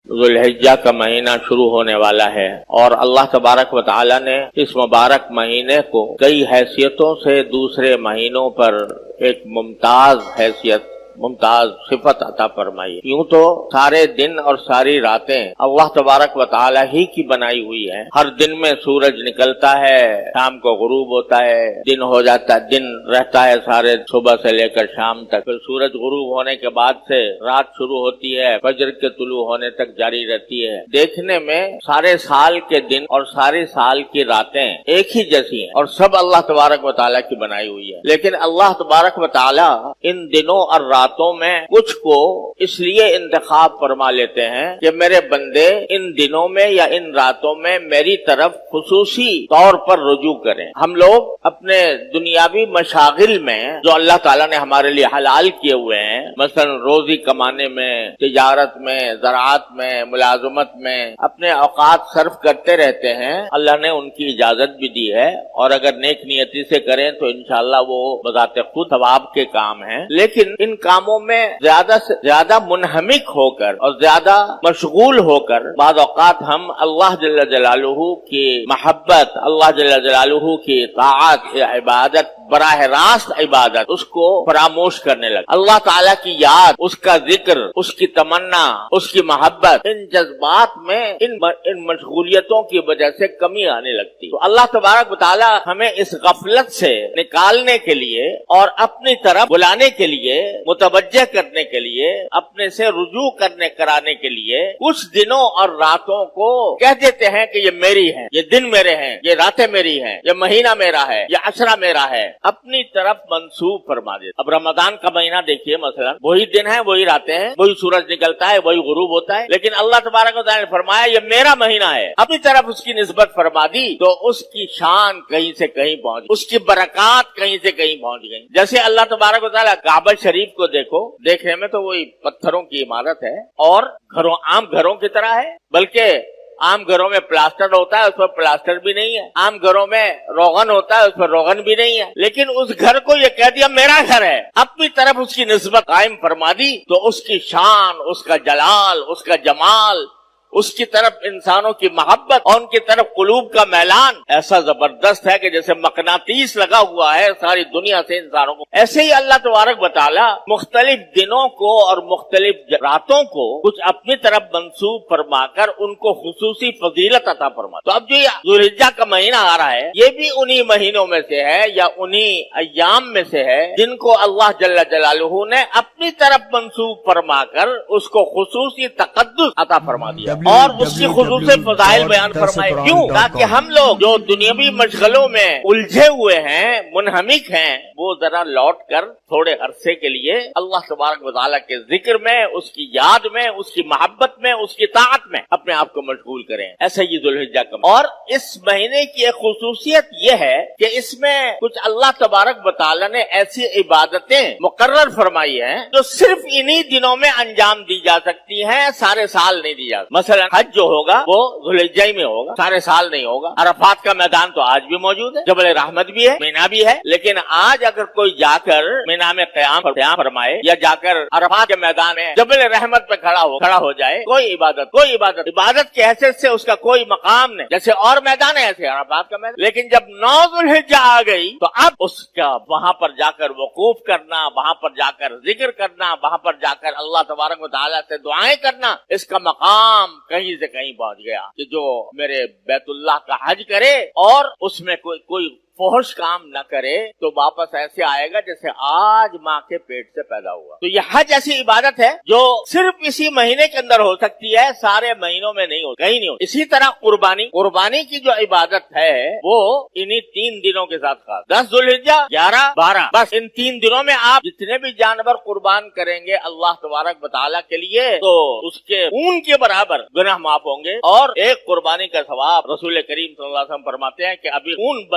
ذوالحجہ کا مہینہ شروع ہونے والا ہے اور اللہ تبارک و تعالی نے اس مبارک مہینے کو کئی حیثیتوں سے دوسرے مہینوں پر ایک ممتاز صفت عطا فرمائی۔ یوں تو سارے دن اور ساری راتیں اللہ تبارک و تعالی ہی کی بنائی ہوئی ہیں۔ ہر دن میں سورج نکلتا ہے، شام کو غروب ہوتا ہے، دن ہو جاتا ہے، دن رہتا ہے سارے صبح سے لے کر شام تک، پھر سورج غروب ہونے کے بعد سے رات شروع ہوتی ہے، فجر کے طلوع ہونے تک جاری رہتی ہے۔ دیکھنے میں سارے سال کے دن اور سارے سال کی راتیں ایک ہی جیسی ہیں اور سب اللہ تبارک و تعالی کی بنائی ہوئی ہے، لیکن اللہ تبارک و تعالی ان دنوں اور راتوں میں کچھ کو اس لیے انتخاب فرما لیتے ہیں کہ میرے بندے ان دنوں میں یا ان راتوں میں میری طرف خصوصی طور پر رجوع کریں۔ ہم لوگ اپنے دنیاوی مشاغل میں جو اللہ تعالیٰ نے ہمارے لیے حلال کیے ہوئے ہیں، مثلا روزی کمانے میں، تجارت میں، زراعت میں، ملازمت میں اپنے اوقات صرف کرتے رہتے ہیں۔ اللہ نے ان کی اجازت بھی دی ہے اور اگر نیک نیتی سے کریں تو انشاءاللہ وہ بذات خود ثواب کے کام ہیں، لیکن ان کاموں میں زیادہ سے زیادہ منہمک ہو کر اور زیادہ مشغول ہو کر بعض اوقات ہم اللہ جل جلالہ کی محبت، اللہ جل جلالہ کی طاعت، عبادت، براہ راست عبادت اس کو فراموش کرنے لگا۔ اللہ تعالیٰ کی یاد، اس کا ذکر، اس کی تمنا، اس کی محبت، ان جذبات میں ان مشغولیتوں کی وجہ سے کمی آنے لگتی۔ تو اللہ تبارک و تعالیٰ ہمیں اس غفلت سے نکالنے کے لیے اور اپنی طرف بلانے کے لیے، متوجہ کرنے کے لیے، اپنے سے رجوع کرانے کے لیے کچھ دنوں اور راتوں کو کہہ دیتے ہیں کہ یہ میری ہیں، یہ دن میرے ہیں، یہ راتیں میری ہیں، یہ مہینہ میرا ہے، یہ عشرہ میرا ہے، اپنی طرف منسوب فرما دیتے۔ اب رمضان کا مہینہ دیکھیے، مثلا وہی دن ہے، وہی راتیں ہیں، وہی سورج نکلتا ہے، وہی غروب ہوتا ہے، لیکن اللہ تبارک و تعالیٰ نے فرمایا یہ میرا مہینہ ہے، اپنی طرف اس کی نسبت فرما دی تو اس کی شان کہیں سے کہیں پہنچ گئی، اس کی برکات کہیں سے کہیں پہنچ گئی۔ جیسے اللہ تبارک و تعالیٰ کعبہ شریف کو دیکھو، دیکھنے میں تو وہی پتھروں کی عمارت ہے اور عام گھروں کی طرح ہے، بلکہ عام گھروں میں پلاسٹر ہوتا ہے، اس پر پلاسٹر بھی نہیں ہے، عام گھروں میں روغن ہوتا ہے، اس پر روغن بھی نہیں ہے، لیکن اس گھر کو یہ کہہ دیا میرا گھر ہے، اپنی طرف اس کی نسبت قائم فرما دی تو اس کی شان، اس کا جلال، اس کا جمال، اس کی طرف انسانوں کی محبت اور ان کی طرف قلوب کا میلان ایسا زبردست ہے کہ جیسے مقناطیس لگا ہوا ہے ساری دنیا سے انسانوں کو۔ ایسے ہی اللہ تبارک و تعالی مختلف دنوں کو اور مختلف راتوں کو کچھ اپنی طرف منسوب فرما کر ان کو خصوصی فضیلت عطا فرما۔ تو اب جو یہ ذوالحجہ کا مہینہ آ رہا ہے، یہ بھی انہی مہینوں میں سے ہے یا انہی ایام میں سے ہے جن کو اللہ جل جلالہ نے اپنی طرف منسوب فرما کر اس کو خصوصی تقدس عطا فرما دیا اور اس کی خصوصی فضائل بیان فرمائے۔ کیوں؟ تاکہ ہم لوگ جو دنیاوی مشغلوں میں الجھے ہوئے ہیں، منہمک ہیں، وہ ذرا لوٹ کر تھوڑے عرصے کے لیے اللہ تبارک و تعالیٰ کے ذکر میں، اس کی یاد میں، اس کی محبت میں، اس کی طاعت میں اپنے آپ کو مشغول کریں۔ ایسا یہ ذوالحجہ کا اور اس مہینے کی ایک خصوصیت یہ ہے کہ اس میں کچھ اللہ تبارک و تعالیٰ نے ایسی عبادتیں مقرر فرمائی ہیں جو صرف انہی دنوں میں انجام دی جا سکتی ہیں، سارے سال نہیں دی جا سکتی۔ مثلا حج جو ہوگا وہ ذوالحجہ میں ہوگا، سارے سال نہیں ہوگا۔ عرفات کا میدان تو آج بھی موجود ہے، جبل رحمت بھی ہے، مینا بھی ہے، لیکن آج اگر کوئی جا کر مینا میں قیام فرمائے یا جا کر عرفات کے میدان میں جبل رحمت پہ کھڑا ہو جائے، کوئی عبادت کی حیثیت سے اس کا کوئی مقام نہیں، جیسے اور میدان ہے ایسے عرفات کا میدان۔ لیکن جب 9 ذوالحجہ آ گئی تو اب اس کا وہاں پر جا کر وقوف کرنا، وہاں پر جا کر ذکر کرنا، وہاں پر جا کر اللہ تبارک و تعالیٰ سے دعائیں کرنا، اس کا مقام کہیں سے کہیں پہنچ گیا کہ جو میرے بیت اللہ کا حج کرے اور اس میں کوئی فحش کام نہ کرے تو واپس ایسے آئے گا جیسے آج ماں کے پیٹ سے پیدا ہوا۔ تو یہ حج ایسی عبادت ہے جو صرف اسی مہینے کے اندر ہو سکتی ہے، سارے مہینوں میں نہیں ہو، کہیں نہیں ہو۔ اسی طرح قربانی کی جو عبادت ہے وہ انہی 3 دنوں کے ساتھ خاص، 10 ذوالحجہ، 11، 12، بس ان 3 دنوں میں آپ جتنے بھی جانور قربان کریں گے اللہ تبارک و تعالیٰ کے لیے تو اس کے اون کے برابر گناہ معاف ہوں گے، اور ایک قربانی کا ثواب رسول کریم صلی اللہ علیہ وسلم فرماتے ہیں کہ ابھی اون